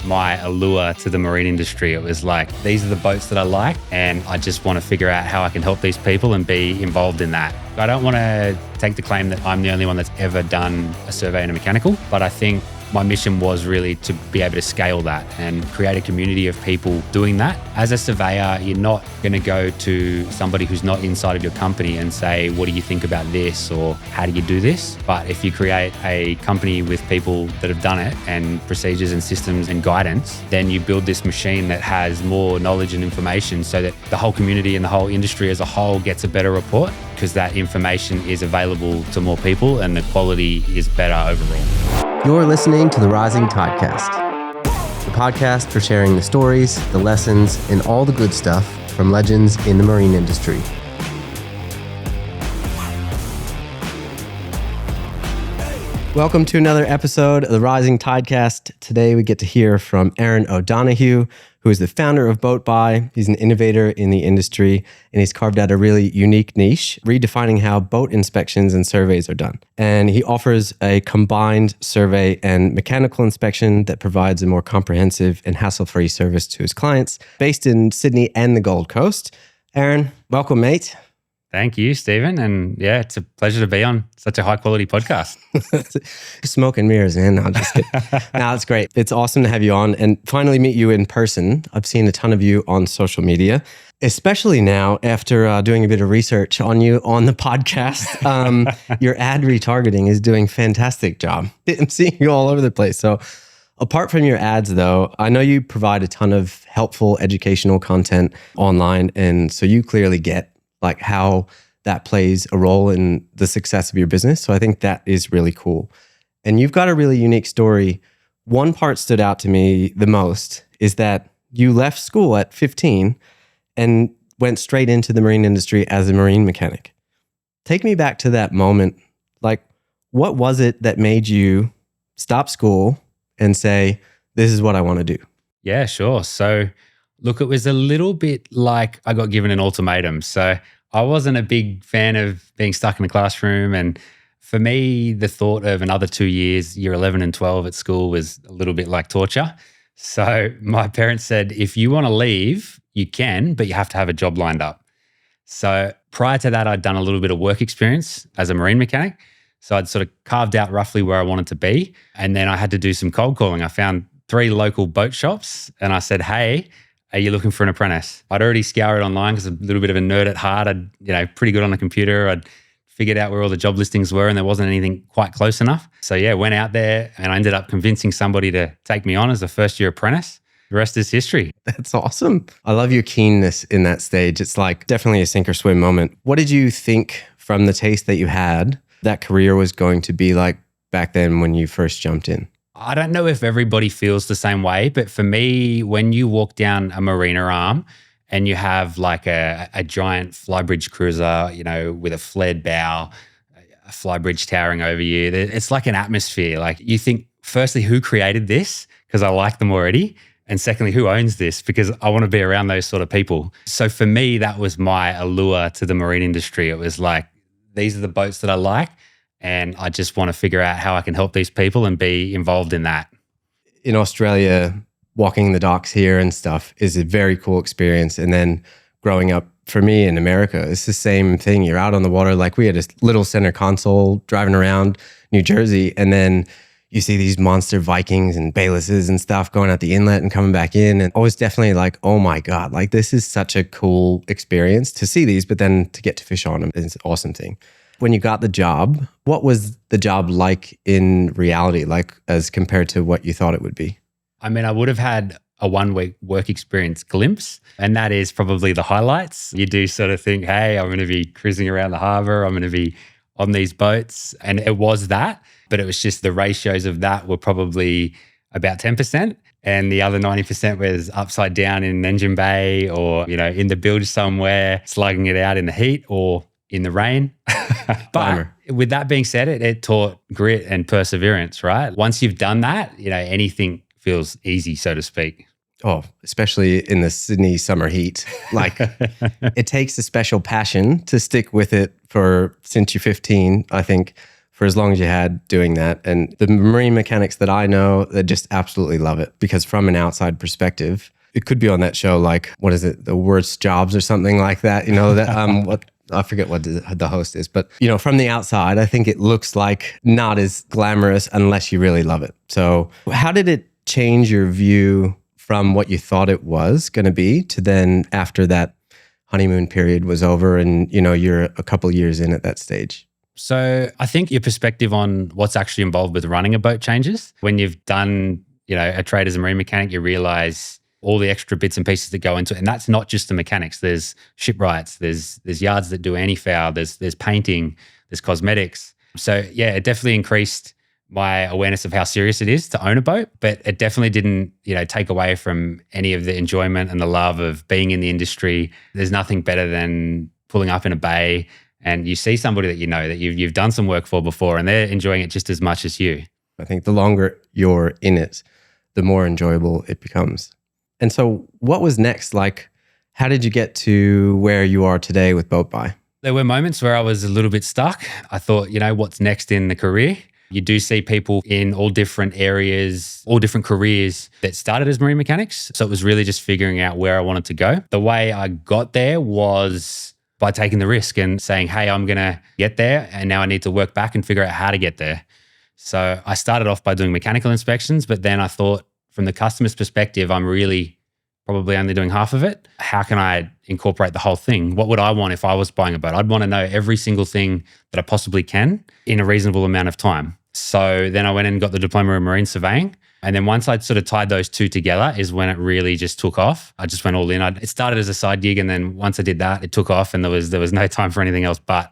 my allure to the marine industry. It was like, these are the boats that I like, and I just want to figure out how I can help these people and be involved in that. I don't want to take the claim that I'm the only one that's ever done a survey and a mechanical, but I think my mission was really to be able to scale that and create a community of people doing that. As a surveyor, you're not going to go to somebody who's not inside of your company and say, what do you think about this? Or how do you do this? But if you create a company with people that have done it and procedures and systems and guidance, then you build this machine that has more knowledge and information so that the whole community and the whole industry as a whole gets a better report, because that information is available to more people and the quality is better overall. You're listening to the Rising Tidecast, the podcast for sharing the stories, the lessons, and all the good stuff from legends in the marine industry. Welcome to another episode of the Rising Tidecast. Today we get to hear from Aaron O'Donoghue, who is the founder of BoatBuy. He's an innovator in the industry, and he's carved out a really unique niche, redefining how boat inspections and surveys are done. And he offers a combined survey and mechanical inspection that provides a more comprehensive and hassle-free service to his clients, based in Sydney and the Gold Coast. Aaron, welcome, mate. Thank you, Stephen. And yeah, it's a pleasure to be on such a high quality podcast. Smoke and mirrors, man. No, I'm just kidding. No, it's great. It's awesome to have you on and finally meet you in person. I've seen a ton of you on social media, especially now after doing a bit of research on you on the podcast. Your ad retargeting is doing a fantastic job. I'm seeing you all over the place. So apart from your ads, though, I know you provide a ton of helpful educational content online. And so you clearly get like how that plays a role in the success of your business. So I think that is really cool. And you've got a really unique story. One part stood out to me the most is that you left school at 15 and went straight into the marine industry as a marine mechanic. Take me back to that moment. Like, what was it that made you stop school and say, this is what I want to do? Yeah, sure. So look, it was a little bit like I got given an ultimatum. So I wasn't a big fan of being stuck in the classroom. And for me, the thought of another 2 years, year 11 and 12 at school, was a little bit like torture. So my parents said, if you want to leave, you can, but you have to have a job lined up. So prior to that, I'd done a little bit of work experience as a marine mechanic. So I'd sort of carved out roughly where I wanted to be. And then I had to do some cold calling. I found 3 local boat shops and I said, hey, are you looking for an apprentice? I'd already scoured online because I'm a little bit of a nerd at heart. I'd, pretty good on the computer. I'd figured out where all the job listings were and there wasn't anything quite close enough. So yeah, went out there and I ended up convincing somebody to take me on as a first year apprentice. The rest is history. That's awesome. I love your keenness in that stage. It's like definitely a sink or swim moment. What did you think from the taste that you had that career was going to be like back then when you first jumped in? I don't know if everybody feels the same way, but for me, when you walk down a marina arm and you have like a giant flybridge cruiser, with a flared bow, a flybridge towering over you, it's like an atmosphere. Like you think, firstly, who created this? Because I like them already. And secondly, who owns this? Because I want to be around those sort of people. So for me, that was my allure to the marine industry. It was like, these are the boats that I like. And I just want to figure out how I can help these people and be involved in that. In Australia, walking the docks here and stuff is a very cool experience. And then growing up for me in America, it's the same thing. You're out on the water. Like we had a little center console driving around New Jersey. And then you see these monster Vikings and Baylesses and stuff going out the inlet and coming back in. And I was definitely like, oh my God, like this is such a cool experience to see these, but then to get to fish on them is an awesome thing. When you got the job, what was the job like in reality, like as compared to what you thought it would be? I mean, I would have had a 1-week work experience glimpse, and that is probably the highlights. You do sort of think, hey, I'm going to be cruising around the harbour, I'm going to be on these boats. And it was that, but it was just the ratios of that were probably about 10%. And the other 90% was upside down in an engine bay or, in the bilge somewhere, slugging it out in the heat or in the rain. But with that being said, it taught grit and perseverance, right? Once you've done that, anything feels easy, so to speak. Oh, especially in the Sydney summer heat. Like it takes a special passion to stick with it since you're 15, I think, for as long as you had doing that. And the marine mechanics that I know, they just absolutely love it, because from an outside perspective, it could be on that show, like, what is it, The Worst Jobs or something like that, that what I forget what the host is, but from the outside, I think it looks like not as glamorous unless you really love it. So how did it change your view from what you thought it was going to be to then after that honeymoon period was over and you're a couple years in at that stage? So I think your perspective on what's actually involved with running a boat changes. When you've done, a trade as a marine mechanic, you realize all the extra bits and pieces that go into it. And that's not just the mechanics. There's shipwrights, there's yards that do anti-foul, there's painting, there's cosmetics. So yeah, it definitely increased my awareness of how serious it is to own a boat, but it definitely didn't, take away from any of the enjoyment and the love of being in the industry. There's nothing better than pulling up in a bay and you see somebody that that you've done some work for before and they're enjoying it just as much as you. I think the longer you're in it, the more enjoyable it becomes. And so what was next? Like, how did you get to where you are today with Boat Buy? There were moments where I was a little bit stuck. I thought, what's next in the career? You do see people in all different areas, all different careers that started as marine mechanics. So it was really just figuring out where I wanted to go. The way I got there was by taking the risk and saying, hey, I'm going to get there. And now I need to work back and figure out how to get there. So I started off by doing mechanical inspections, but then I thought, from the customer's perspective, I'm really probably only doing half of it. How can I incorporate the whole thing? What would I want if I was buying a boat? I'd want to know every single thing that I possibly can in a reasonable amount of time. So then I went and got the diploma in marine surveying. And then once I'd sort of tied those two together is when it really just took off. I just went all in. It started as a side gig. And then once I did that, it took off and there was no time for anything else but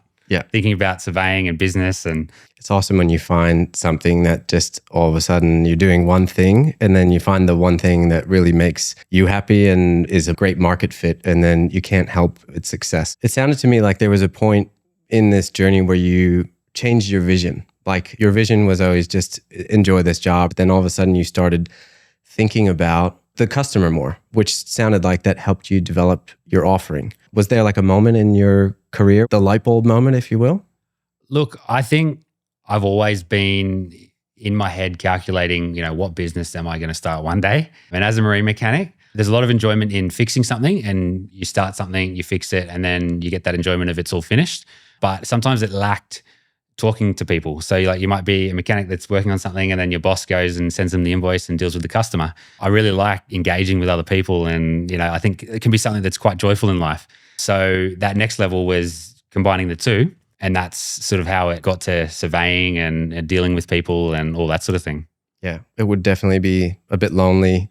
thinking about surveying and business. And it's awesome when you find something that just all of a sudden you're doing one thing and then you find the one thing that really makes you happy and is a great market fit. And then you can't help its success. It sounded to me like there was a point in this journey where you changed your vision. Like your vision was always just enjoy this job. But then all of a sudden you started thinking about the customer more, which sounded like that helped you develop your offering. Was there like a moment in your career, the light bulb moment, if you will? Look, I think I've always been in my head calculating, what business am I going to start one day? And as a marine mechanic, there's a lot of enjoyment in fixing something and you start something, you fix it, and then you get that enjoyment of it's all finished. But sometimes it lacked talking to people. So you might be a mechanic that's working on something and then your boss goes and sends them the invoice and deals with the customer. I really like engaging with other people and, I think it can be something that's quite joyful in life. So that next level was combining the two. And that's sort of how it got to surveying and dealing with people and all that sort of thing. Yeah, it would definitely be a bit lonely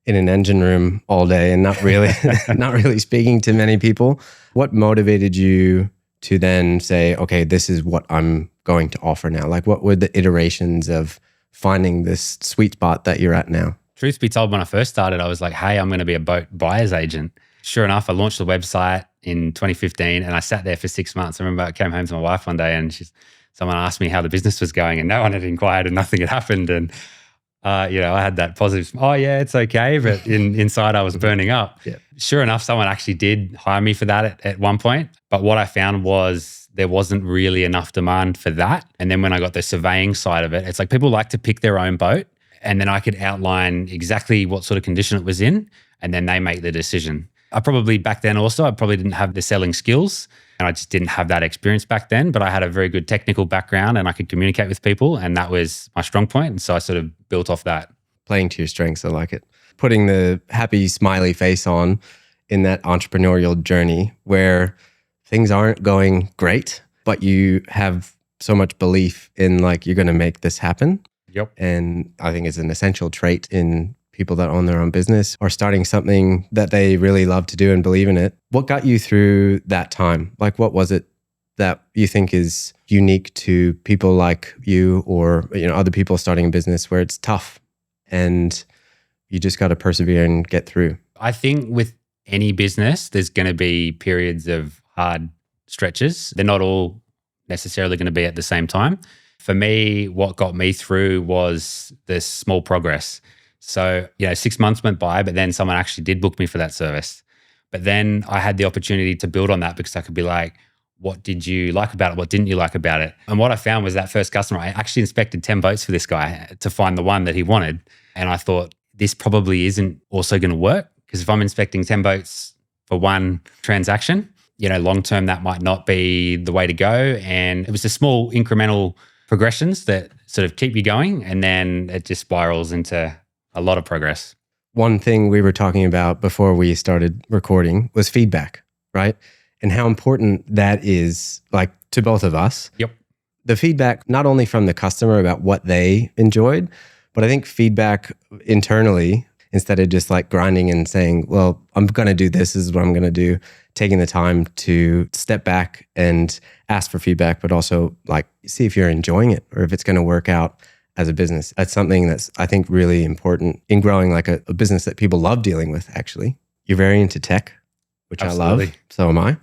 in an engine room all day and not really speaking to many people. What motivated you to then say, okay, this is what I'm going to offer now? Like, what were the iterations of finding this sweet spot that you're at now? Truth be told, when I first started, I was like, hey, I'm going to be a boat buyer's agent. Sure enough, I launched the website in 2015 and I sat there for 6 months. I remember I came home to my wife one day and someone asked me how the business was going and no one had inquired and nothing had happened. And, I had that positive, oh yeah, it's okay. But inside I was burning up. Yeah. Sure enough, someone actually did hire me for that at one point. But what I found was there wasn't really enough demand for that. And then when I got the surveying side of it, it's like people like to pick their own boat and then I could outline exactly what sort of condition it was in and then they make the decision. I probably back then also, I probably didn't have the selling skills and I just didn't have that experience back then, but I had a very good technical background and I could communicate with people and that was my strong point. And so I sort of built off that. Playing to your strengths, I like it. Putting the happy, smiley face on in that entrepreneurial journey where things aren't going great, but you have so much belief in like, you're going to make this happen. Yep. And I think it's an essential trait in people that own their own business or starting something that they really love to do and believe in it. What got you through that time? Like, what was it that you think is unique to people like you or, other people starting a business where it's tough and you just got to persevere and get through? I think with any business, there's going to be periods of hard stretches. They're not all necessarily going to be at the same time. For me, what got me through was this small progress. So, 6 months went by, but then someone actually did book me for that service. But then I had the opportunity to build on that because I could be like, what did you like about it? What didn't you like about it? And what I found was that first customer, I actually inspected 10 boats for this guy to find the one that he wanted. And I thought, this probably isn't also going to work, because if I'm inspecting 10 boats for one transaction, long term, that might not be the way to go. And it was the small incremental progressions that sort of keep you going. And then it just spirals into a lot of progress. One thing we were talking about before we started recording was feedback, right? And how important that is, like, to both of us. Yep. The feedback, not only from the customer about what they enjoyed, but I think feedback internally, instead of just like grinding and saying, well, I'm going to do this is what I'm going to do, taking the time to step back and ask for feedback, but also like see if you're enjoying it or if it's going to work out as a business. That's something that's, I think, really important in growing like a business that people love dealing with, actually. You're very into tech, which Absolutely. I love. So am I.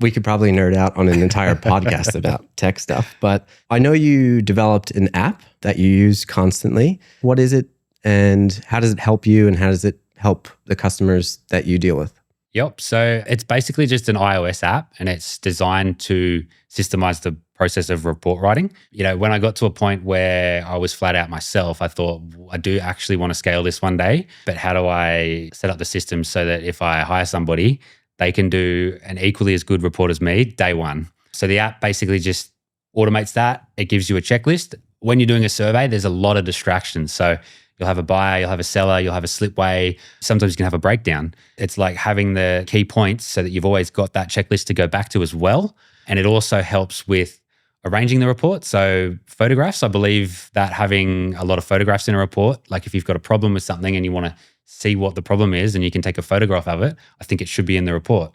We could probably nerd out on an entire podcast about tech stuff, but I know you developed an app that you use constantly. What is it and how does it help you and how does it help the customers that you deal with? Yep. So it's basically just an iOS app, and it's designed to systemize the process of report writing. When I got to a point where I was flat out myself, I thought, I do actually want to scale this one day, but how do I set up the system so that if I hire somebody, they can do an equally as good report as me day one? So the app basically just automates that. It gives you a checklist. When you're doing a survey, there's a lot of distractions. So you'll have a buyer, you'll have a seller, you'll have a slipway. Sometimes you can have a breakdown. It's like having the key points so that you've always got that checklist to go back to as well. And it also helps with arranging the report. So photographs, I believe that having a lot of photographs in a report, like if you've got a problem with something and you want to see what the problem is and you can take a photograph of it, I think it should be in the report,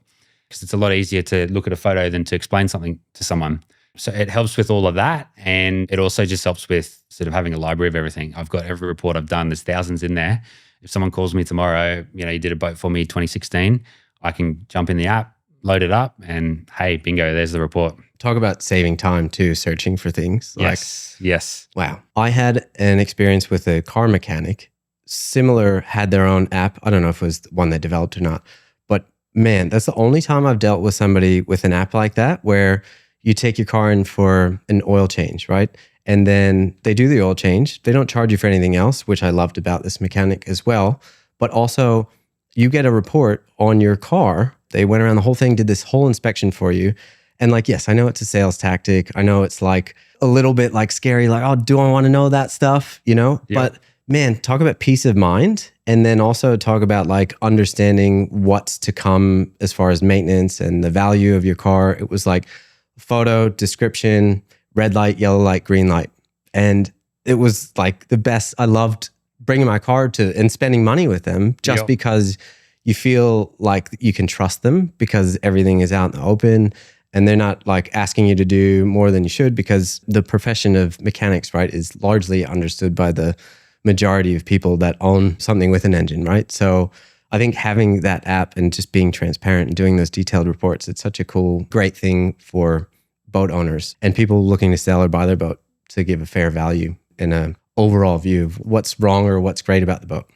because it's a lot easier to look at a photo than to explain something to someone. So it helps with all of that. And it also just helps with sort of having a library of everything. I've got every report I've done. There's thousands in there. If someone calls me tomorrow, you did a boat for me 2016, I can jump in the app, load it up, and hey, bingo, there's the report. Talk about saving time too, searching for things. Yes. Wow. I had an experience with a car mechanic. Similar, had their own app. I don't know if it was one they developed or not, but man, that's the only time I've dealt with somebody with an app like that, where you take your car in for an oil change, right? And then they do the oil change. They don't charge you for anything else, which I loved about this mechanic as well. But also you get a report on your car. They went around the whole thing, did this whole inspection for you. And like, yes, I know it's a sales tactic. I know it's like a little bit like scary, like, oh, do I want to know that stuff? Yep. But man, talk about peace of mind. And then also talk about like understanding what's to come as far as maintenance and the value of your car. It was like photo, description, red light, yellow light, green light. And it was like the best. I loved bringing my car to and spending money with them just because you feel like you can trust them because everything is out in the open and they're not like asking you to do more than you should, because the profession of mechanics, right, is largely understood by the majority of people that own something with an engine, right? So I think having that app and just being transparent and doing those detailed reports, it's such a cool, great thing for boat owners and people looking to sell or buy their boat to give a fair value and an overall view of what's wrong or what's great about the boat.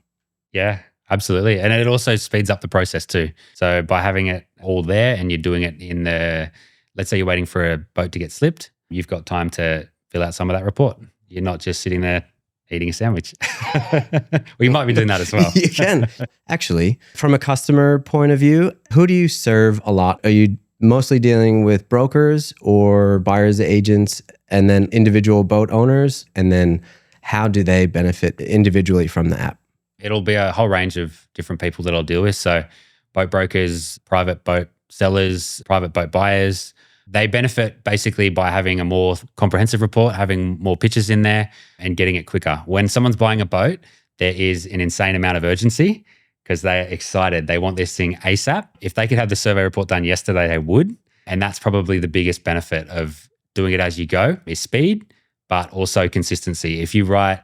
Yeah, absolutely. And it also speeds up the process too. So by having it all there and you're doing it in let's say you're waiting for a boat to get slipped, you've got time to fill out some of that report. You're not just sitting there eating a sandwich. Well, you might be doing that as well. You can. Actually, from a customer point of view, who do you serve a lot? Are you mostly dealing with brokers or buyers agents and then individual boat owners? And then how do they benefit individually from the app? It'll be a whole range of different people that I'll deal with. So boat brokers, private boat sellers, private boat buyers. They benefit basically by having a more comprehensive report, having more pictures in there and getting it quicker. When someone's buying a boat, there is an insane amount of urgency because they're excited. They want this thing ASAP. If they could have the survey report done yesterday, they would. And that's probably the biggest benefit of doing it as you go is speed, but also consistency. If you write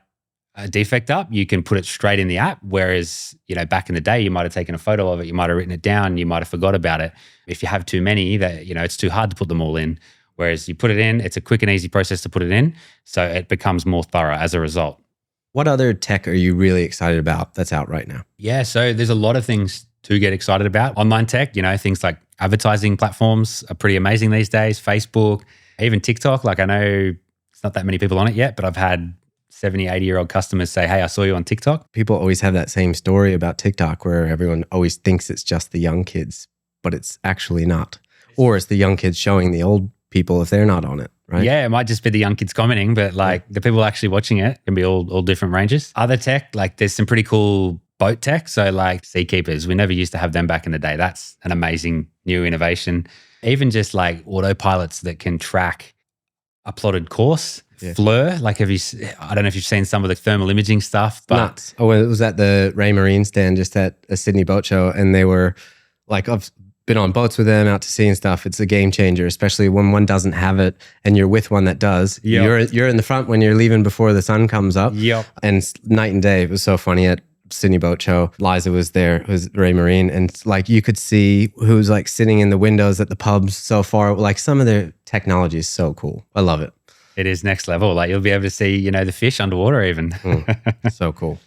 a defect up, you can put it straight in the app. Whereas, back in the day, you might have taken a photo of it, you might have written it down, you might have forgot about it. If you have too many, that it's too hard to put them all in. Whereas you put it in, it's a quick and easy process to put it in. So it becomes more thorough as a result. What other tech are you really excited about that's out right now? Yeah, so there's a lot of things to get excited about. Online tech, things like advertising platforms are pretty amazing these days. Facebook, even TikTok. Like I know it's not that many people on it yet, but I've had 70, 80-year-old customers say, hey, I saw you on TikTok. People always have that same story about TikTok where everyone always thinks it's just the young kids, but it's actually not. Or it's the young kids showing the old people if they're not on it, right? Yeah, it might just be the young kids commenting, but like the people actually watching it can be all different ranges. Other tech, like there's some pretty cool boat tech. So like Seakeepers, we never used to have them back in the day. That's an amazing new innovation. Even just like autopilots that can track a plotted course. Yeah. Fleur, like I don't know if you've seen some of the thermal imaging stuff, but nuts. Oh, it was at the Ray Marine stand just at a Sydney boat show, and they were like, I've been on boats with them out to sea and stuff. It's a game changer, especially when one doesn't have it and you're with one that does. Yep. You're in the front when you're leaving before the sun comes up. Yep. And night and day. It was so funny at Sydney boat show. Liza was there, was Ray Marine, and like you could see who's like sitting in the windows at the pubs so far. Like some of their technology is so cool. I love it. It is next level. Like you'll be able to see, the fish underwater even. So cool.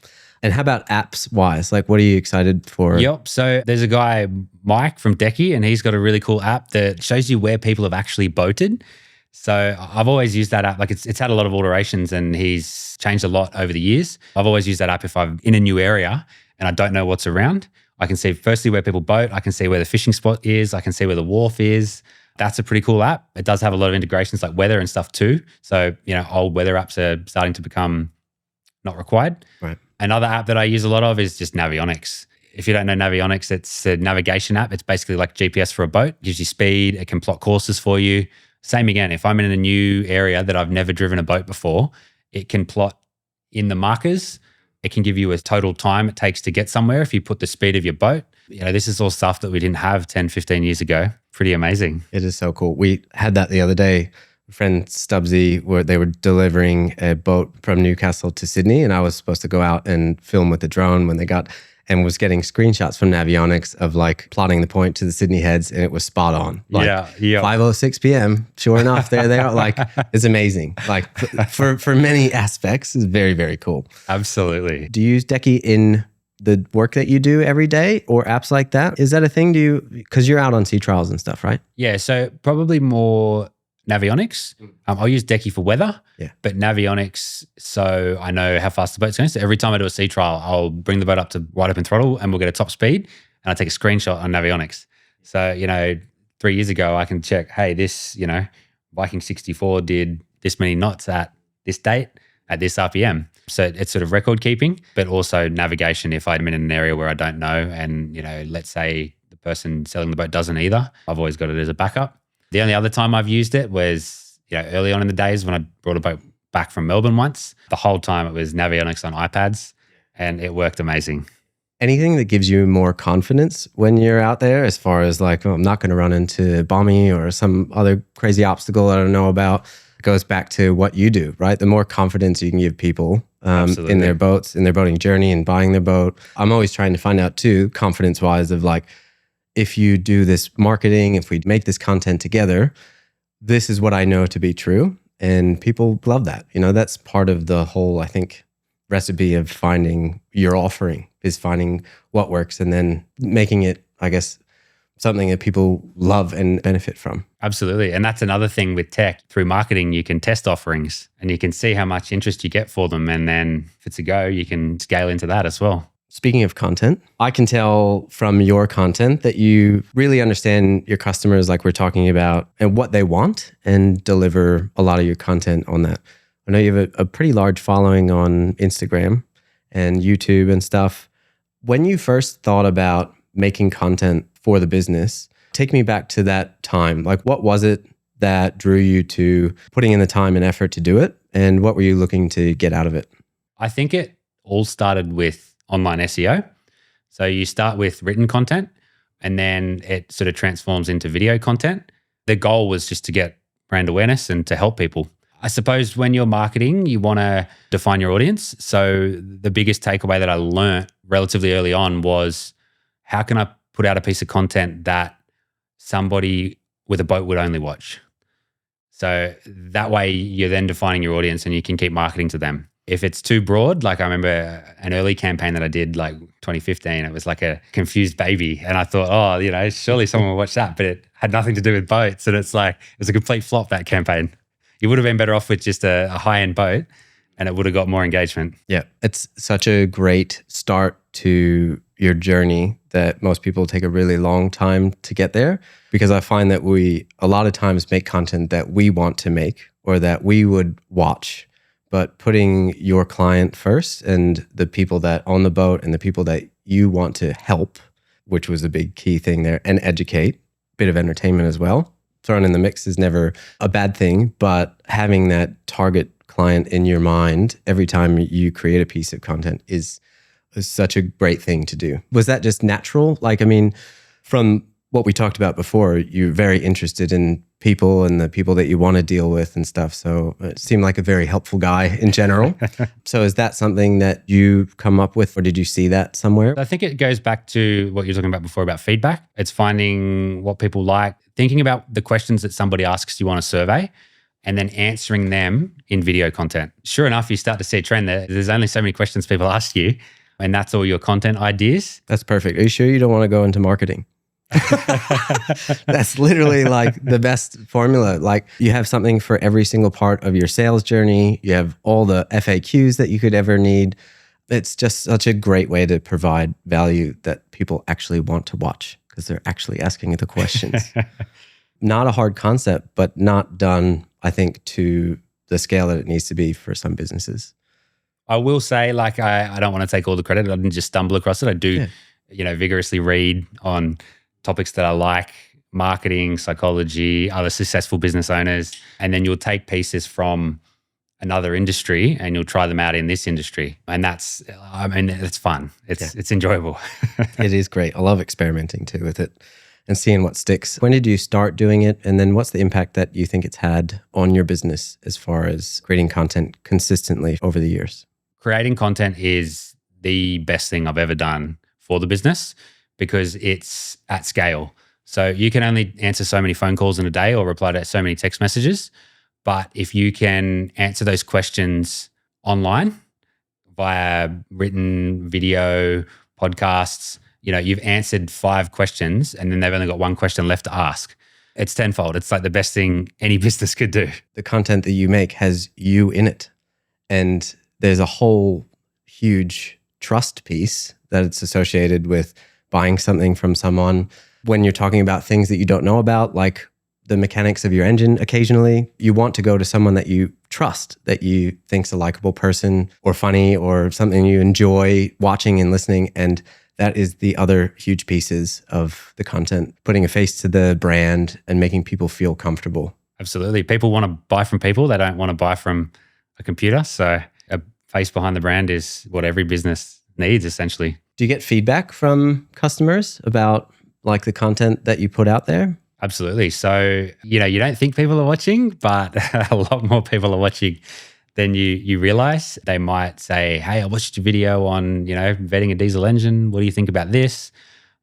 And how about apps wise? Like what are you excited for? Yep. So there's a guy, Mike from Decky, and he's got a really cool app that shows you where people have actually boated. So I've always used that app. Like it's had a lot of alterations and he's changed a lot over the years. I've always used that app if I'm in a new area and I don't know what's around. I can see firstly where people boat. I can see where the fishing spot is. I can see where the wharf is. That's a pretty cool app. It does have a lot of integrations like weather and stuff too. So, old weather apps are starting to become not required. Right. Another app that I use a lot of is just Navionics. If you don't know Navionics, it's a navigation app. It's basically like GPS for a boat. It gives you speed. It can plot courses for you. Same again, if I'm in a new area that I've never driven a boat before, it can plot in the markers. It can give you a total time it takes to get somewhere if you put the speed of your boat. This is all stuff that we didn't have 10, 15 years ago. Pretty amazing. It is so cool. We had that the other day. Friend Stubbsy, where they were delivering a boat from Newcastle to Sydney, and I was supposed to go out and film with the drone when they got, and was getting screenshots from Navionics of like plotting the point to the Sydney heads, and it was spot on. Like, yeah. 5:06 p.m. Sure enough, there they are. Like it's amazing. Like for many aspects, it's very, very cool. Absolutely. Do you use Decky in the work that you do every day or apps like that? Is that a thing? Because you're out on sea trials and stuff, right? Yeah. So probably more Navionics. I'll use Decky for weather, but Navionics, so I know how fast the boat's going. So every time I do a sea trial, I'll bring the boat up to wide open throttle and we'll get a top speed and I take a screenshot on Navionics. So, 3 years ago, I can check, hey, this, Viking 64 did this many knots at this date at this RPM. So it's sort of record keeping, but also navigation if I'm in an area where I don't know and, let's say the person selling the boat doesn't either, I've always got it as a backup. The only other time I've used it was, early on in the days when I brought a boat back from Melbourne once. The whole time it was Navionics on iPads and it worked amazing. Anything that gives you more confidence when you're out there as far as like, I'm not going to run into Bommy or some other crazy obstacle I don't know about, goes back to what you do, right? The more confidence you can give people in their boats, in their boating journey and buying their boat. I'm always trying to find out too, confidence-wise of like, if you do this marketing, if we make this content together, this is what I know to be true. And people love that. That's part of the whole, I think, recipe of finding your offering is finding what works and then making it, I guess, something that people love and benefit from. Absolutely. And that's another thing with tech. Through marketing, you can test offerings and you can see how much interest you get for them. And then if it's a go, you can scale into that as well. Speaking of content, I can tell from your content that you really understand your customers like we're talking about and what they want and deliver a lot of your content on that. I know you have a pretty large following on Instagram and YouTube and stuff. When you first thought about making content for the business, take me back to that time. Like what was it that drew you to putting in the time and effort to do it? And what were you looking to get out of it? I think it all started with online SEO. So you start with written content and then it sort of transforms into video content. The goal was just to get brand awareness and to help people. I suppose when you're marketing, you want to define your audience. So the biggest takeaway that I learned relatively early on was how can I put out a piece of content that somebody with a boat would only watch? So that way you're then defining your audience and you can keep marketing to them. If it's too broad, like I remember an early campaign that I did like 2015, it was like a confused baby. And I thought, oh, surely someone will watch that, but it had nothing to do with boats. And it's like, it was a complete flop, that campaign. You would have been better off with just a high-end boat and it would have got more engagement. Yeah, it's such a great start to your journey that most people take a really long time to get there, because I find that we a lot of times make content that we want to make or that we would watch. But putting your client first and the people that own the boat and the people that you want to help, which was a big key thing there, and educate, bit of entertainment as well. Thrown in the mix is never a bad thing, but having that target client in your mind every time you create a piece of content is such a great thing to do. Was that just natural? Like, I mean, from what we talked about before, you're very interested in people and the people that you want to deal with and stuff. So it seemed like a very helpful guy in general. So is that something that you come up with, or did you see that somewhere? I think it goes back to what you were talking about before about feedback. It's finding what people like, thinking about the questions that somebody asks you on a survey, and then answering them in video content. Sure enough, you start to see a trend there. There's only so many questions people ask you, and that's all your content ideas. That's perfect. Are you sure you don't want to go into marketing? That's literally like the best formula. Like, you have something for every single part of your sales journey. You have all the FAQs that you could ever need. It's just such a great way to provide value that people actually want to watch because they're actually asking the questions. Not a hard concept, but not done, I think, to the scale that it needs to be for some businesses. I will say, like, I don't want to take all the credit. I didn't just stumble across it. I do, vigorously read on topics that I like, marketing, psychology, other successful business owners. And then you'll take pieces from another industry and you'll try them out in this industry. And it's fun. It's enjoyable. It is great. I love experimenting too with it and seeing what sticks. When did you start doing it? And then what's the impact that you think it's had on your business as far as creating content consistently over the years? Creating content is the best thing I've ever done for the business because it's at scale. So you can only answer so many phone calls in a day or reply to so many text messages. But if you can answer those questions online via written video, podcasts, you've answered 5 questions and then they've only got 1 question left to ask. It's tenfold. It's like the best thing any business could do. The content that you make has you in it. And there's a whole huge trust piece that it's associated with buying something from someone. When you're talking about things that you don't know about, like the mechanics of your engine occasionally, you want to go to someone that you trust, that you think's a likable person or funny or something you enjoy watching and listening. And that is the other huge pieces of the content, putting a face to the brand and making people feel comfortable. Absolutely. People want to buy from people. They don't want to buy from a computer. So a face behind the brand is what every business needs, essentially. Do you get feedback from customers about like the content that you put out there? Absolutely. So, you don't think people are watching, but a lot more people are watching than you realize. They might say, hey, I watched your video on, vetting a diesel engine. What do you think about this?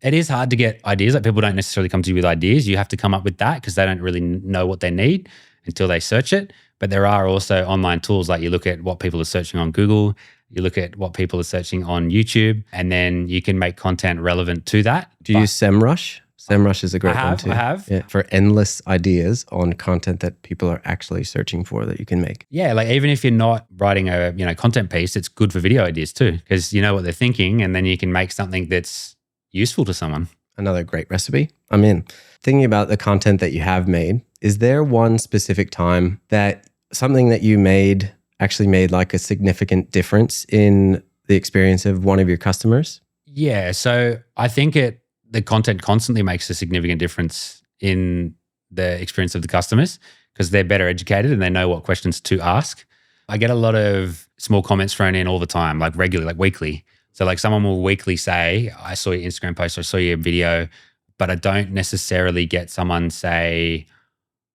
It is hard to get ideas. Like, people don't necessarily come to you with ideas. You have to come up with that because they don't really know what they need until they search it. But there are also online tools, like you look at what people are searching on Google, you look at what people are searching on YouTube, and then you can make content relevant to that. Do you use SEMrush? SEMrush is a great one too. I have. Yeah, for endless ideas on content that people are actually searching for that you can make. Yeah, like even if you're not writing a content piece, it's good for video ideas too, because you know what they're thinking, and then you can make something that's useful to someone. Another great recipe. I'm in. Thinking about the content that you have made, is there one specific time that something that you made actually made like a significant difference in the experience of one of your customers? Yeah, so I think the content constantly makes a significant difference in the experience of the customers because they're better educated and they know what questions to ask. I get a lot of small comments thrown in all the time, like regularly, like weekly. So like someone will weekly say, I saw your Instagram post or I saw your video, but I don't necessarily get someone say,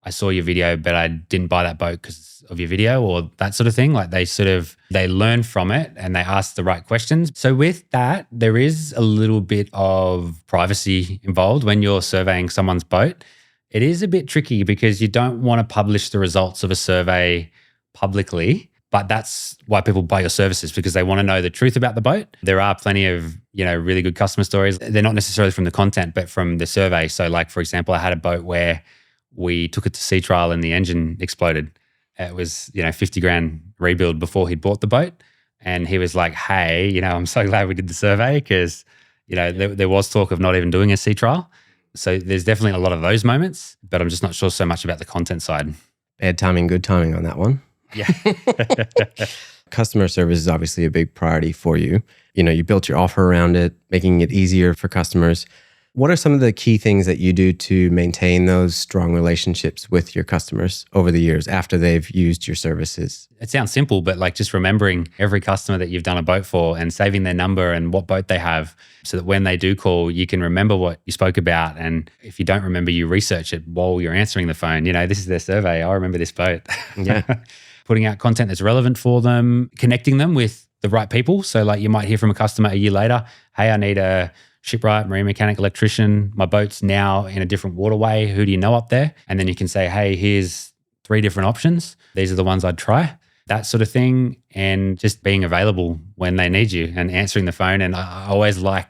I saw your video, but I didn't buy that boat because of your video or that sort of thing. Like they learn from it and they ask the right questions. So with that, there is a little bit of privacy involved when you're surveying someone's boat. It is a bit tricky because you don't want to publish the results of a survey publicly But that's why people buy your services, because they want to know the truth about the boat. There are plenty of, really good customer stories. They're not necessarily from the content, but from the survey. So like, for example, I had a boat where we took it to sea trial and the engine exploded. It was, 50 grand rebuild before he'd bought the boat. And he was like, hey, I'm so glad we did the survey because, there was talk of not even doing a sea trial. So there's definitely a lot of those moments, but I'm just not sure so much about the content side. Bad timing, good timing on that one. Yeah. Customer service is obviously a big priority for you. You built your offer around it, making it easier for customers. What are some of the key things that you do to maintain those strong relationships with your customers over the years after they've used your services? It sounds simple, but like just remembering every customer that you've done a boat for and saving their number and what boat they have so that when they do call, you can remember what you spoke about. And if you don't remember, you research it while you're answering the phone. This is their survey. I remember this boat. Yeah. Putting out content that's relevant for them, connecting them with the right people. So like you might hear from a customer a year later, hey, I need a shipwright, marine mechanic, electrician. My boat's now in a different waterway. Who do you know up there? And then you can say, hey, here's 3 different options. These are the ones I'd try. That sort of thing. And just being available when they need you and answering the phone. And I always like,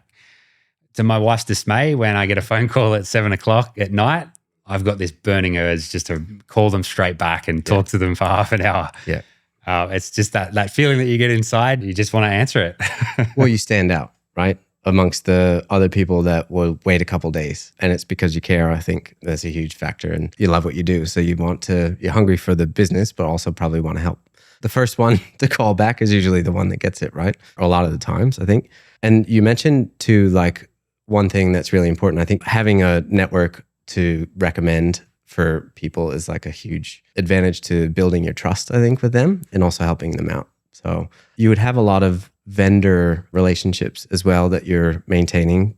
to my wife's dismay, when I get a phone call at 7:00 at night, I've got this burning urge just to call them straight back and talk to them for half an hour. Yeah. It's just that feeling that you get inside, you just want to answer it. Well, you stand out, right? Amongst the other people that will wait a couple days. And it's because you care. I think that's a huge factor and you love what you do. So you're hungry for the business, but also probably want to help. The first one to call back is usually the one that gets it, right? Or a lot of the times, I think. And you mentioned too, like one thing that's really important. I think having a network to recommend for people is like a huge advantage to building your trust, I think, with them and also helping them out. So you would have a lot of vendor relationships as well that you're maintaining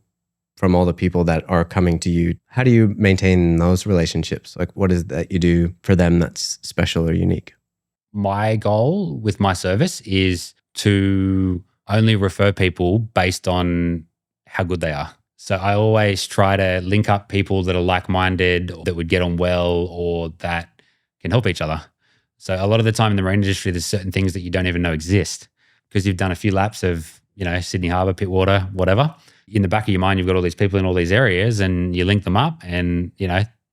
from all the people that are coming to you. How do you maintain those relationships? Like what is it that you do for them that's special or unique? My goal with my service is to only refer people based on how good they are. So I always try to link up people that are like-minded, that would get on well, or that can help each other. So a lot of the time in the marine industry, there's certain things that you don't even know exist because you've done a few laps of, Sydney Harbour, Pittwater, whatever. In the back of your mind, you've got all these people in all these areas and you link them up and,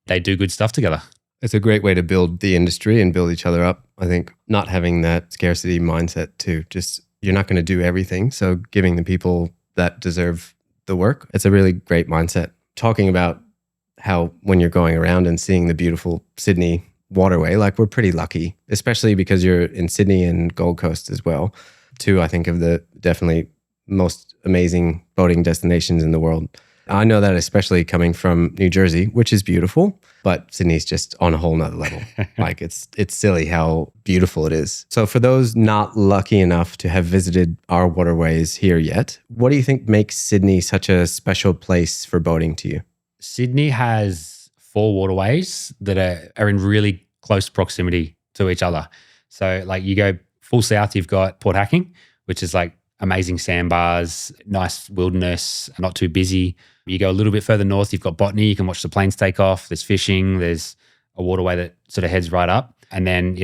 they do good stuff together. It's a great way to build the industry and build each other up. I think not having that scarcity mindset too, just you're not going to do everything. So giving the people that deserve the work, it's a really great mindset. Talking about how when you're going around and seeing the beautiful Sydney waterway, like we're pretty lucky, especially because you're in Sydney and Gold Coast as well. 2, I think, of the definitely most amazing boating destinations in the world. I know that especially coming from New Jersey, which is beautiful, but Sydney's just on a whole nother level. Like it's silly how beautiful it is. So for those not lucky enough to have visited our waterways here yet, what do you think makes Sydney such a special place for boating to you? Sydney has 4 waterways that are in really close proximity to each other. So like you go full south, you've got Port Hacking, which is like amazing sandbars, nice wilderness, not too busy. You go a little bit further north, you've got Botany, you can watch the planes take off, there's fishing, there's a waterway that sort of heads right up. And then,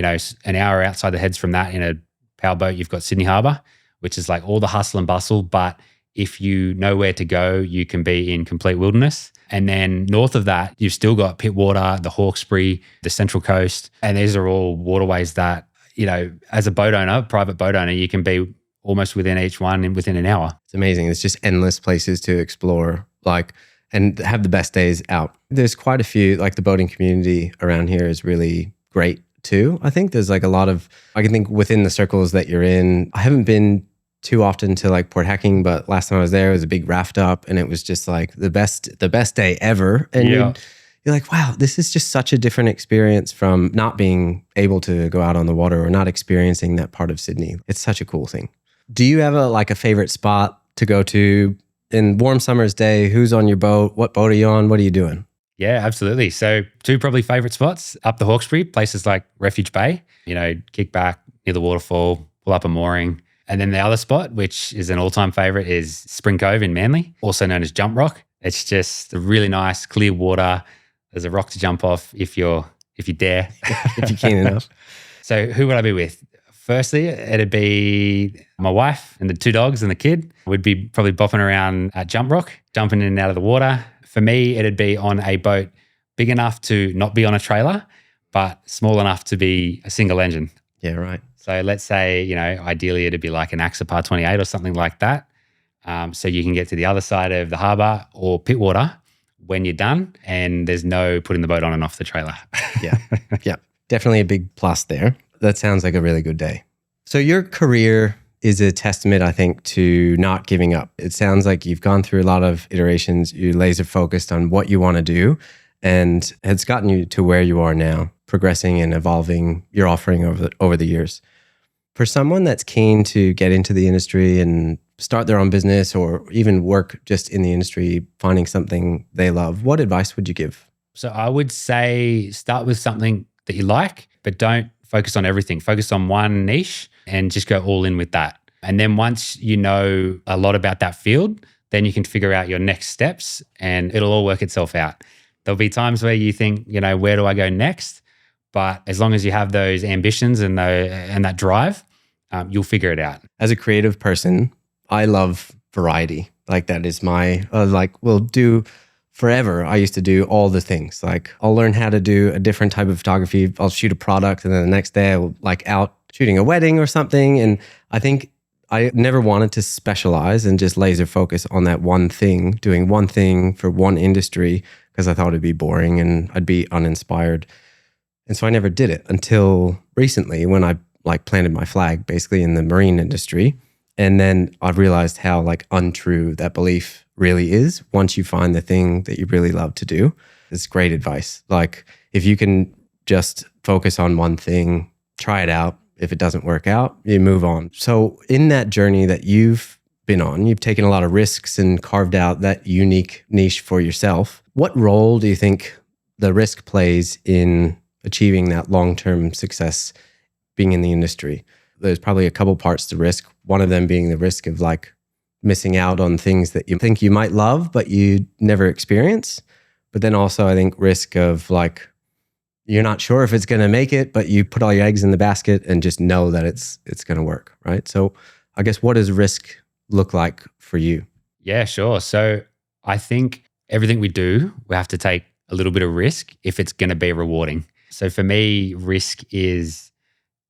an hour outside the heads from that in a powerboat, you've got Sydney Harbour, which is like all the hustle and bustle. But if you know where to go, you can be in complete wilderness. And then north of that, you've still got Pittwater, the Hawkesbury, the Central Coast. And these are all waterways that, as a boat owner, private boat owner, you can be almost within each one and within an hour. It's amazing. It's just endless places to explore, and have the best days out. There's quite a few, like the boating community around here is really great too. I think there's like a lot of, I can think within the circles that you're in. I haven't been too often to like Port Hacking, but last time I was there, it was a big raft up and it was just like the best day ever. And you're like, wow, this is just such a different experience from not being able to go out on the water or not experiencing that part of Sydney. It's such a cool thing. Do you have a favorite spot to go to in warm summer's day? Who's on your boat? What boat are you on? What are you doing? Yeah, absolutely. So 2 probably favorite spots up the Hawkesbury, places like Refuge Bay, kick back near the waterfall, pull up a mooring. And then the other spot, which is an all-time favorite, is Spring Cove in Manly, also known as Jump Rock. It's just a really nice, clear water. There's a rock to jump off if you dare. If you're keen enough. So who would I be with? Firstly, it'd be my wife and the two dogs and the kid. We'd be probably bopping around at Jump Rock, jumping in and out of the water. For me, it'd be on a boat big enough to not be on a trailer, but small enough to be a single engine. Yeah, right. So let's say, ideally it'd be like an Axopar 28 or something like that. So you can get to the other side of the harbour or Pittwater when you're done, and there's no putting the boat on and off the trailer. Yeah. Yeah. Definitely a big plus there. That sounds like a really good day. So your career is a testament, I think, to not giving up. It sounds like you've gone through a lot of iterations. You're laser focused on what you want to do, and it's gotten you to where you are now, progressing and evolving your offering over the years. For someone that's keen to get into the industry and start their own business or even work just in the industry, finding something they love, what advice would you give? So I would say start with something that you like, but don't focus on everything. Focus on one niche and just go all in with that. And then once you know a lot about that field, then you can figure out your next steps and it'll all work itself out. There'll be times where you think, where do I go next? But as long as you have those ambitions and that drive, you'll figure it out. As a creative person, I love variety. Like that is my, we'll do forever. I used to do all the things. Like I'll learn how to do a different type of photography. I'll shoot a product and then the next day I'll out shooting a wedding or something. And I think I never wanted to specialize and just laser focus on that one thing, doing one thing for one industry because I thought it'd be boring and I'd be uninspired. And so I never did it until recently when I planted my flag basically in the marine industry. And then I realized how untrue that belief really is once you find the thing that you really love to do. It's great advice. If you can just focus on one thing, try it out. If it doesn't work out, you move on. So in that journey that you've been on, you've taken a lot of risks and carved out that unique niche for yourself. What role do you think the risk plays in achieving that long-term success being in the industry? There's probably a couple parts to risk. One of them being the risk of missing out on things that you think you might love, but you never experience. But then also I think risk of you're not sure if it's going to make it, but you put all your eggs in the basket and just know that it's going to work, right? So I guess what does risk look like for you? Yeah, sure. So I think everything we do, we have to take a little bit of risk if it's going to be rewarding. So for me, risk is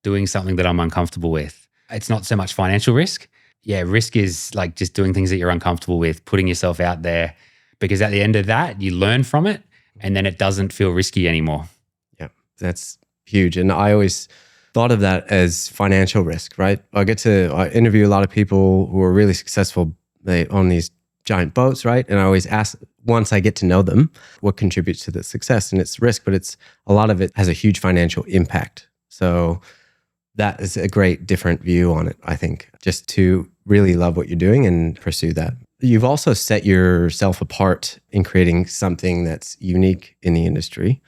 doing something that I'm uncomfortable with. It's not so much financial risk. Yeah, risk is just doing things that you're uncomfortable with, putting yourself out there, because at the end of that, you learn from it and then it doesn't feel risky anymore. Yeah, that's huge. And I always thought of that as financial risk, right? I interview a lot of people who are really successful. They own these giant boats, right? And I always ask, once I get to know them, what contributes to the success? And it's risk, but a lot of it has a huge financial impact. So that is a great different view on it, I think, just to really love what you're doing and pursue that. You've also set yourself apart in creating something that's unique in the industry.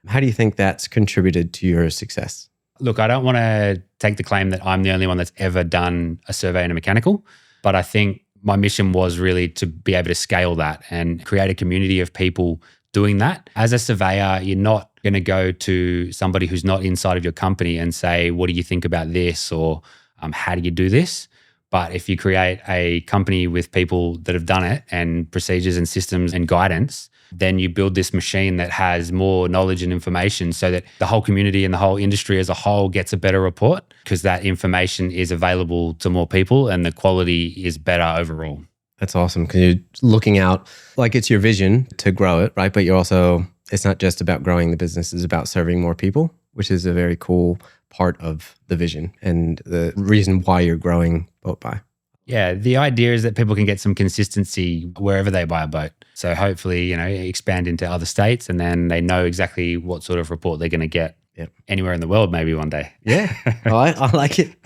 How do you think that's contributed to your success? Look, I don't want to take the claim that I'm the only one that's ever done a survey and a mechanical, but I think my mission was really to be able to scale that and create a community of people doing that. As a surveyor, you're not going to go to somebody who's not inside of your company and say, what do you think about this? Or how do you do this? But if you create a company with people that have done it and procedures and systems and guidance, then you build this machine that has more knowledge and information so that the whole community and the whole industry as a whole gets a better report because that information is available to more people and the quality is better overall. That's awesome because you're looking out, it's your vision to grow it, right? But you're also, it's not just about growing the business, it's about serving more people, which is a very cool part of the vision and the reason why you're growing Boat Buy. Yeah, the idea is that people can get some consistency wherever they buy a boat. So hopefully, expand into other states and then they know exactly what sort of report they're going to get anywhere in the world maybe one day. Yeah, I like it.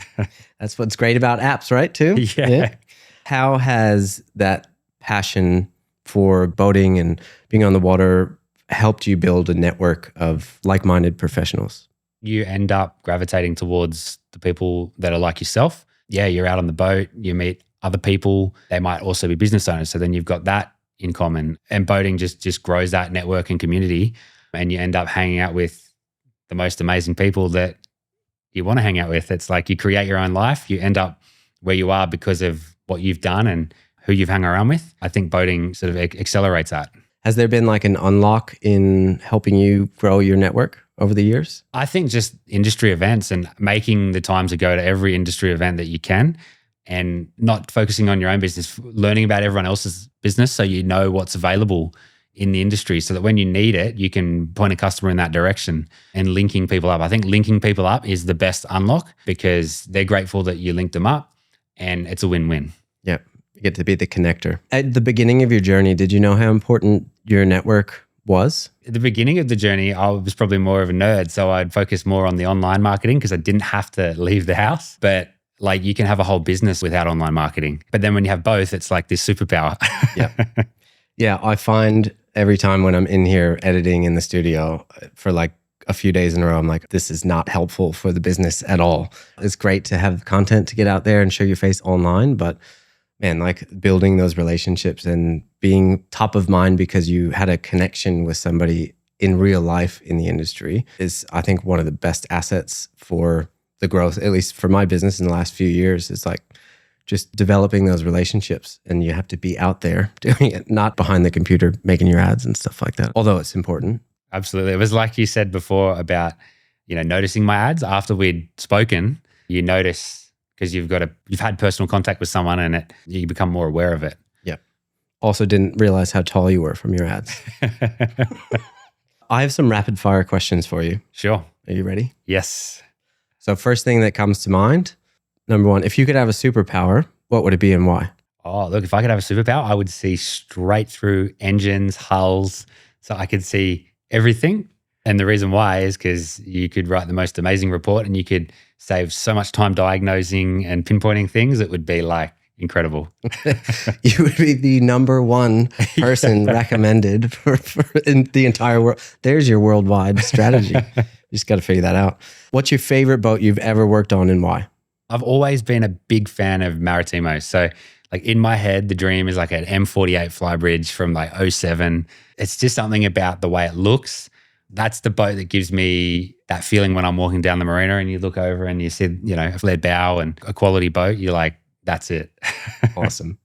That's what's great about apps, right, too? Yeah. How has that passion for boating and being on the water helped you build a network of like-minded professionals? You end up gravitating towards the people that are like yourself. Yeah, you're out on the boat, you meet other people. They might also be business owners. So then you've got that in common. And boating just grows that network and community. And you end up hanging out with the most amazing people that you want to hang out with. It's like you create your own life. You end up where you are because of what you've done and who you've hung around with. I think boating sort of accelerates that. Has there been like an unlock in helping you grow your network over the years? I think just industry events and making the time to go to every industry event that you can and not focusing on your own business, learning about everyone else's business so you know what's available in the industry so that when you need it, you can point a customer in that direction and linking people up. I think linking people up is the best unlock because they're grateful that you linked them up and it's a win-win. Yeah. You get to be the connector. At the beginning of your journey, did you know how important your network was? At the beginning of the journey, I was probably more of a nerd. So I'd focus more on the online marketing because I didn't have to leave the house. But like you can have a whole business without online marketing. But then when you have both, it's like this superpower. Yeah. Yeah. I find every time when I'm in here editing in the studio for like a few days in a row, I'm like, this is not helpful for the business at all. It's great to have content to get out there and show your face online, but man, like building those relationships and being top of mind because you had a connection with somebody in real life in the industry is, I think, one of the best assets for the growth, at least for my business in the last few years. It's like just developing those relationships, and you have to be out there doing it, not behind the computer making your ads and stuff like that, although it's important. Absolutely. It was like you said before about, noticing my ads after we'd spoken, you notice because you've had personal contact with someone and you become more aware of it. Yep. Also didn't realize how tall you were from your ads. I have some rapid fire questions for you. Sure. Are you ready? Yes. So first thing that comes to mind, number one, if you could have a superpower, what would it be and why? Oh, look, if I could have a superpower, I would see straight through engines, hulls, so I could see everything. And the reason why is because you could write the most amazing report and you could save so much time diagnosing and pinpointing things. It would be like incredible. You would be the number one person recommended for in the entire world. There's your worldwide strategy. You just got to figure that out. What's your favorite boat you've ever worked on and why? I've always been a big fan of Maritimos. So like in my head, the dream is like an M48 flybridge from like '07. It's just something about the way it looks. That's the boat that gives me that feeling when I'm walking down the marina and you look over and you see, a lead bow and a quality boat. You're like, that's it. Awesome.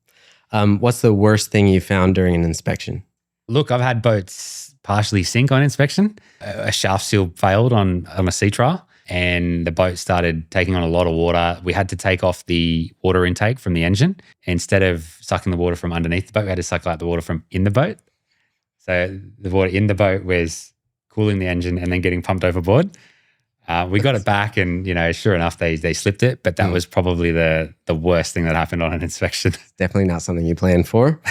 What's the worst thing you found during an inspection? Look, I've had boats partially sink on inspection. A shaft seal failed on a sea trial and the boat started taking on a lot of water. We had to take off the water intake from the engine. Instead of sucking the water from underneath the boat, we had to suck out the water from in the boat. So the water in the boat was cooling the engine and then getting pumped overboard. We got it back and, sure enough, they slipped it. But that was probably the worst thing that happened on an inspection. Definitely not something you planned for.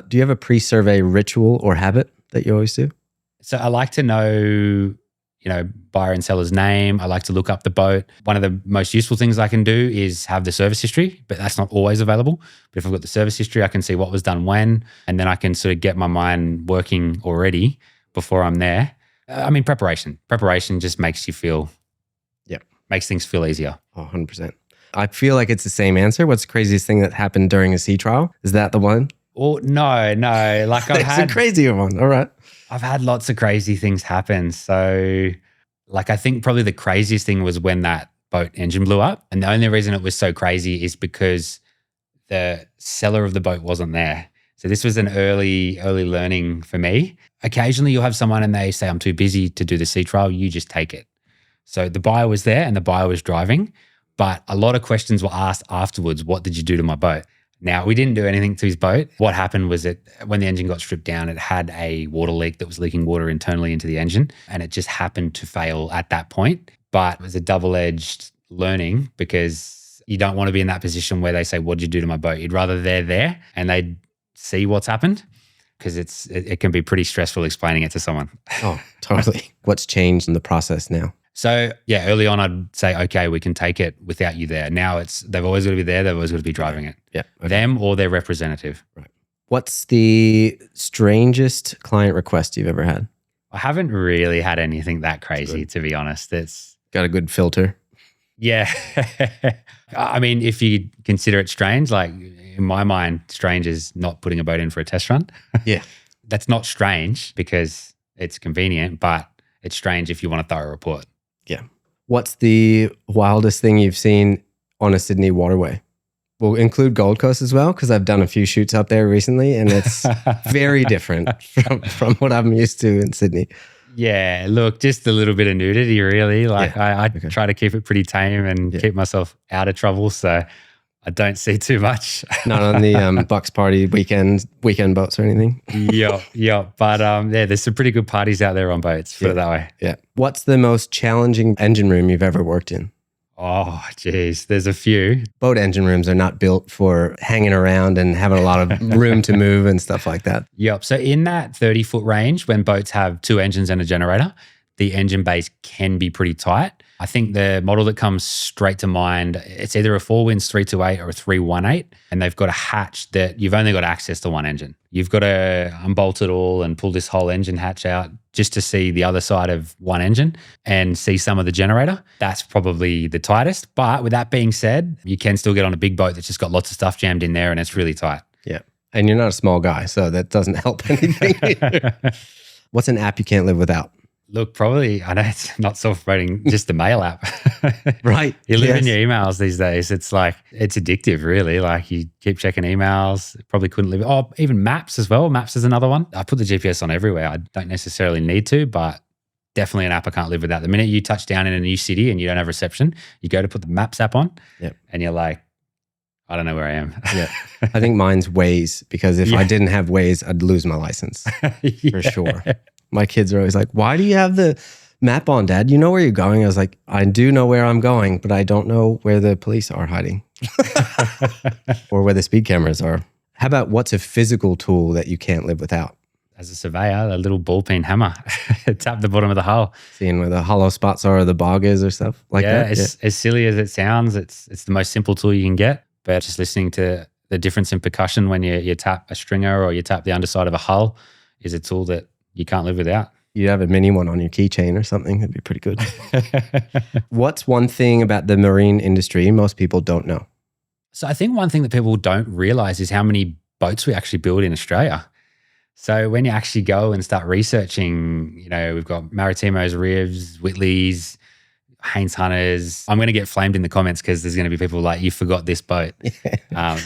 Do you have a pre-survey ritual or habit that you always do? So I like to know, buyer and seller's name. I like to look up the boat. One of the most useful things I can do is have the service history, but that's not always available. But if I've got the service history, I can see what was done when, and then I can sort of get my mind working already before I'm there. Preparation. Preparation just makes you feel, makes things feel easier. Oh, 100%. I feel like it's the same answer. What's the craziest thing that happened during a sea trial? Is that the one? Oh, no. Like It's a crazier one. All right. I've had lots of crazy things happen. So like I think probably the craziest thing was when that boat engine blew up. And the only reason it was so crazy is because the seller of the boat wasn't there. So this was an early learning for me. Occasionally you'll have someone and they say, I'm too busy to do the sea trial. You just take it. So the buyer was there and the buyer was driving, but a lot of questions were asked afterwards. What did you do to my boat? Now, we didn't do anything to his boat. What happened was that when the engine got stripped down, it had a water leak that was leaking water internally into the engine, and it just happened to fail at that point. But it was a double-edged learning because you don't want to be in that position where they say, what did you do to my boat? You'd rather they're there and they see what's happened because it can be pretty stressful explaining it to someone. Oh, totally. What's changed in the process now? So yeah, early on I'd say, okay, we can take it without you there. Now they've always got to be there. They've always got to be driving it. Yeah. Okay. Them or their representative. Right. What's the strangest client request you've ever had? I haven't really had anything that crazy, to be honest. It's got a good filter. Yeah. If you consider it strange, like in my mind, strange is not putting a boat in for a test run. Yeah. That's not strange because it's convenient, but it's strange if you want a thorough report. Yeah. What's the wildest thing you've seen on a Sydney waterway? We'll include Gold Coast as well, because I've done a few shoots up there recently, and it's very different from what I'm used to in Sydney. Yeah, look, just a little bit of nudity, really. Like Yeah, I okay. try to keep it pretty tame and Yeah. keep myself out of trouble, so I don't see too much. Not on the Bucks Party weekend boats or anything. Yeah. But yeah, there's some pretty good parties out there on boats, put it that way. Yeah. What's the most challenging engine room you've ever worked in? Oh, geez, there's a few. Boat engine rooms are not built for hanging around and having a lot of room to move and stuff like that. Yep. So in that 30-foot range, when boats have 2 engines and a generator, the engine bays can be pretty tight. I think the model that comes straight to mind, it's either a 4-Winds 328 or a 318, and they've got a hatch that you've only got access to one engine. You've got to unbolt it all and pull this whole engine hatch out just to see the other side of one engine and see some of the generator. That's probably the tightest. But with that being said, you can still get on a big boat that's just got lots of stuff jammed in there and it's really tight. Yeah. And you're not a small guy, so that doesn't help anything. What's an app you can't live without? Look, probably, I know it's not self-promoting, just the mail app. Right. You live in your emails these days. It's like, it's addictive, really. Like you keep checking emails, probably couldn't live. Oh, even maps as well. Maps is another one. I put the GPS on everywhere. I don't necessarily need to, but definitely an app I can't live without. The minute you touch down in a new city and you don't have reception, you go to put the Maps app on and you're like, I don't know where I am. Yeah. I think mine's Waze, because if I didn't have Waze, I'd lose my license for sure. My kids are always like, why do you have the map on, Dad? You know where you're going? I was like, I do know where I'm going, but I don't know where the police are hiding or where the speed cameras are. How about what's a physical tool that you can't live without? As a surveyor, a little ball peen hammer, tap the bottom of the hull. Seeing where the hollow spots are or the bog is or stuff like that? As silly as it sounds, it's the most simple tool you can get. But just listening to the difference in percussion when you tap a stringer or you tap the underside of a hull is a tool that you can't live without. You'd have a mini one on your keychain or something. That'd be pretty good. What's one thing about the marine industry most people don't know? So I think one thing that people don't realize is how many boats we actually build in Australia. So when you actually go and start researching, we've got Maritimos, Rivs, Whitleys, Haynes Hunters. I'm going to get flamed in the comments because there's going to be people like, you forgot this boat.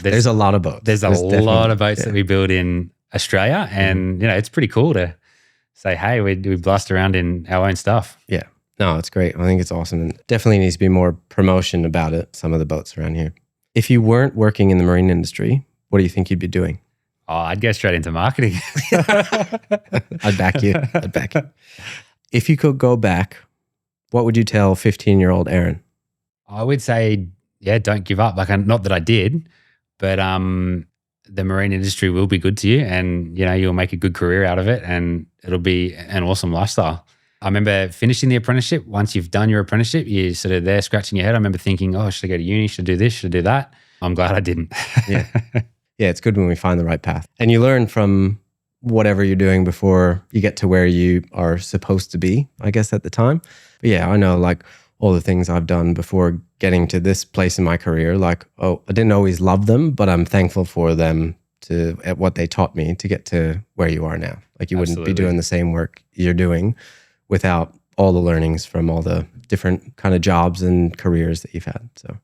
There's a lot of boats. There's a lot of boats that we build in Australia, and it's pretty cool to say, hey, we blast around in our own stuff. Yeah. No, it's great. I think it's awesome, and definitely needs to be more promotion about it, some of the boats around here. If you weren't working in the marine industry, what do you think you'd be doing? Oh, I'd go straight into marketing. I'd back you. If you could go back, what would you tell 15-year-old Aaron? I would say, don't give up. Like, not that I did, but the marine industry will be good to you, and you'll make a good career out of it, and it'll be an awesome lifestyle. I remember finishing the apprenticeship. Once you've done your apprenticeship, you're sort of there scratching your head. I remember thinking, oh, should I go to uni? Should I do this? Should I do that? I'm glad I didn't. Yeah. Yeah, it's good when we find the right path. And you learn from whatever you're doing before you get to where you are supposed to be, I guess, at the time. But yeah, I know like all the things I've done before getting to this place in my career, like, I didn't always love them, but I'm thankful for them at what they taught me to get to where you are now. Like you wouldn't be doing the same work you're doing without all the learnings from all the different kind of jobs and careers that you've had. So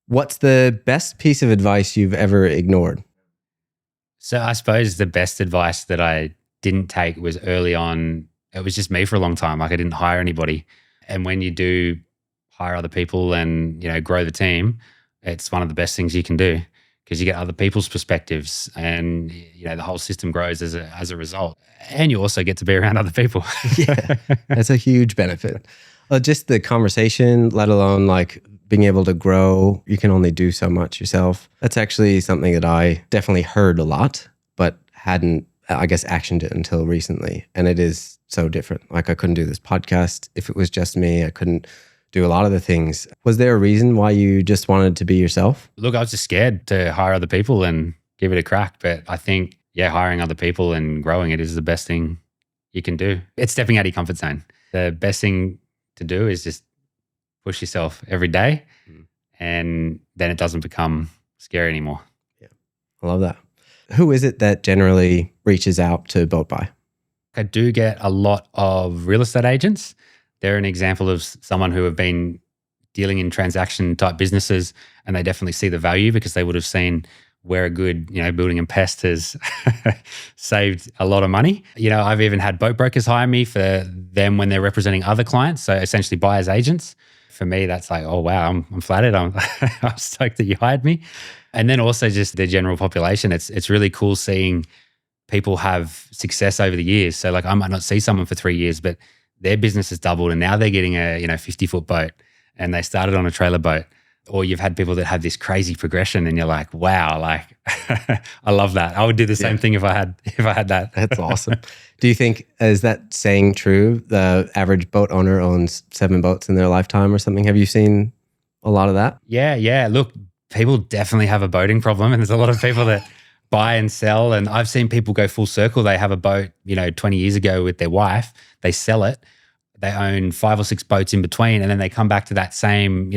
what's the best piece of advice you've ever ignored? So I suppose the best advice that I didn't take was early on. It was just me for a long time. Like I didn't hire anybody. And when you do hire other people and, grow the team, it's one of the best things you can do because you get other people's perspectives and, the whole system grows as a result. And you also get to be around other people. Yeah, that's a huge benefit. Just the conversation, let alone like being able to grow. You can only do so much yourself. That's actually something that I definitely heard a lot, but hadn't, I guess, actioned it until recently. And it is so different. Like I couldn't do this podcast if it was just me. I couldn't do a lot of the things. Was there a reason why you just wanted to be yourself? Look, I was just scared to hire other people and give it a crack. But I think, hiring other people and growing it is the best thing you can do. It's stepping out of your comfort zone. The best thing to do is just push yourself every day, and then it doesn't become scary anymore. Yeah, I love that. Who is it that generally reaches out to Boat Buy? I do get a lot of real estate agents they're an example of someone who have been dealing in transaction type businesses, and they definitely see the value because they would have seen where a good, building and pest has saved a lot of money. I've even had boat brokers hire me for them when they're representing other clients. So essentially buyer's agents. For me, that's like, oh, wow, I'm flattered. I'm stoked that you hired me. And then also just the general population. It's really cool seeing people have success over the years. So like I might not see someone for 3 years, but their business has doubled and now they're getting a 50-foot boat and they started on a trailer boat. Or you've had people that have this crazy progression and you're like, wow, like I love that. I would do the same thing if I had that. That's awesome. Do you think, is that saying true? The average boat owner owns 7 boats in their lifetime or something. Have you seen a lot of that? Yeah. Look, people definitely have a boating problem and there's a lot of people that buy and sell. And I've seen people go full circle. They have a boat, 20 years ago with their wife, they sell it. They own 5 or 6 boats in between and then they come back to that same,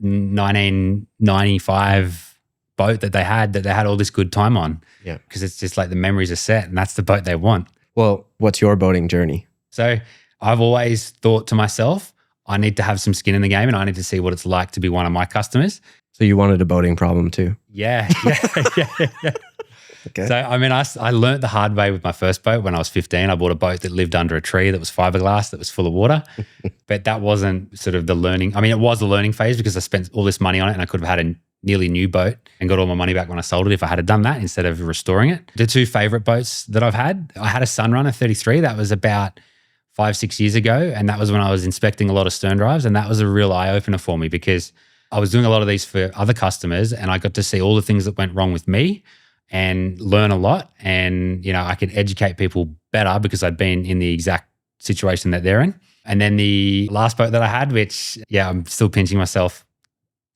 1995 boat that they had all this good time on. Yeah. Because it's just like the memories are set and that's the boat they want. Well, what's your boating journey? So I've always thought to myself, I need to have some skin in the game and I need to see what it's like to be one of my customers. So you wanted a boating problem too? Yeah. Okay. So, I learned the hard way with my first boat when I was 15. I bought a boat that lived under a tree that was fiberglass, that was full of water. But that wasn't sort of the learning. It was the learning phase because I spent all this money on it and I could have had a nearly new boat and got all my money back when I sold it if I had done that instead of restoring it. The 2 favorite boats that I've had, I had a Sunrunner 33. That was about 5-6 years ago. And that was when I was inspecting a lot of stern drives. And that was a real eye-opener for me because I was doing a lot of these for other customers and I got to see all the things that went wrong with me and learn a lot. And, I could educate people better because I'd been in the exact situation that they're in. And then the last boat that I had, which, I'm still pinching myself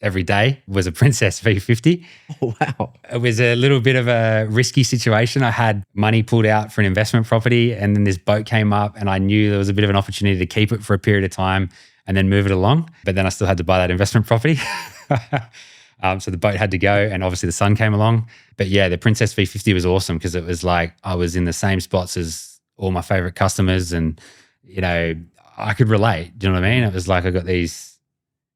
every day, was a Princess V50. Oh, wow. It was a little bit of a risky situation. I had money pulled out for an investment property and then this boat came up and I knew there was a bit of an opportunity to keep it for a period of time and then move it along. But then I still had to buy that investment property. So the boat had to go and obviously the sun came along. But yeah, the Princess V50 was awesome because it was like I was in the same spots as all my favorite customers and, I could relate. Do you know what I mean? It was like I got these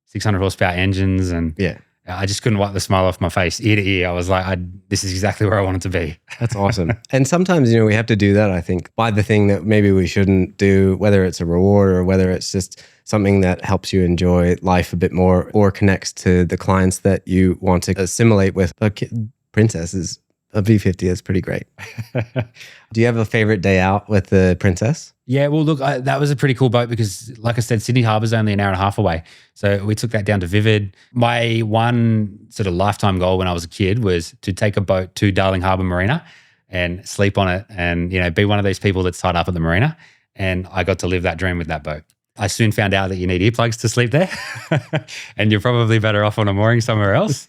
600 horsepower engines and I just couldn't wipe the smile off my face ear to ear. I was like, this is exactly where I wanted to be. That's awesome. And sometimes, we have to do that, I think, buy the thing that maybe we shouldn't do, whether it's a reward or whether it's just something that helps you enjoy life a bit more or connects to the clients that you want to assimilate with. Princess is a V50 is pretty great. Do you have a favorite day out with the Princess? Yeah, well, look, that was a pretty cool boat because, like I said, Sydney Harbour's only an hour and a half away. So we took that down to Vivid. My one sort of lifetime goal when I was a kid was to take a boat to Darling Harbour Marina and sleep on it and, be one of those people that's tied up at the marina. And I got to live that dream with that boat. I soon found out that you need earplugs to sleep there and you're probably better off on a mooring somewhere else.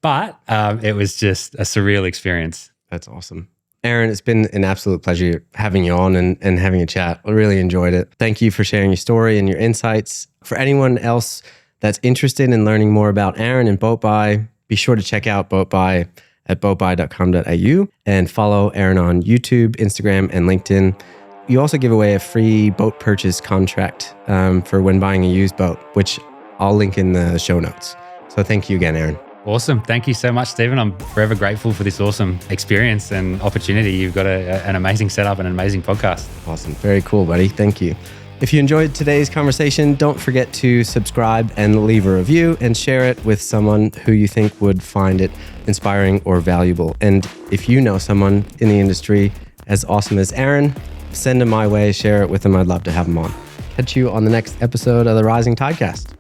But it was just a surreal experience. That's awesome. Aaron, it's been an absolute pleasure having you on and having a chat. I really enjoyed it. Thank you for sharing your story and your insights. For anyone else that's interested in learning more about Aaron and BoatBuy, be sure to check out BoatBuy at boatbuy.com.au and follow Aaron on YouTube, Instagram, and LinkedIn. You also give away a free boat purchase contract for when buying a used boat, which I'll link in the show notes. So thank you again, Aaron. Awesome. Thank you so much, Stephen. I'm forever grateful for this awesome experience and opportunity. You've got an amazing setup and an amazing podcast. Awesome. Very cool, buddy. Thank you. If you enjoyed today's conversation, don't forget to subscribe and leave a review and share it with someone who you think would find it inspiring or valuable. And if you know someone in the industry as awesome as Aaron, send them my way, share it with them. I'd love to have them on. Catch you on the next episode of the Rising Tidecast.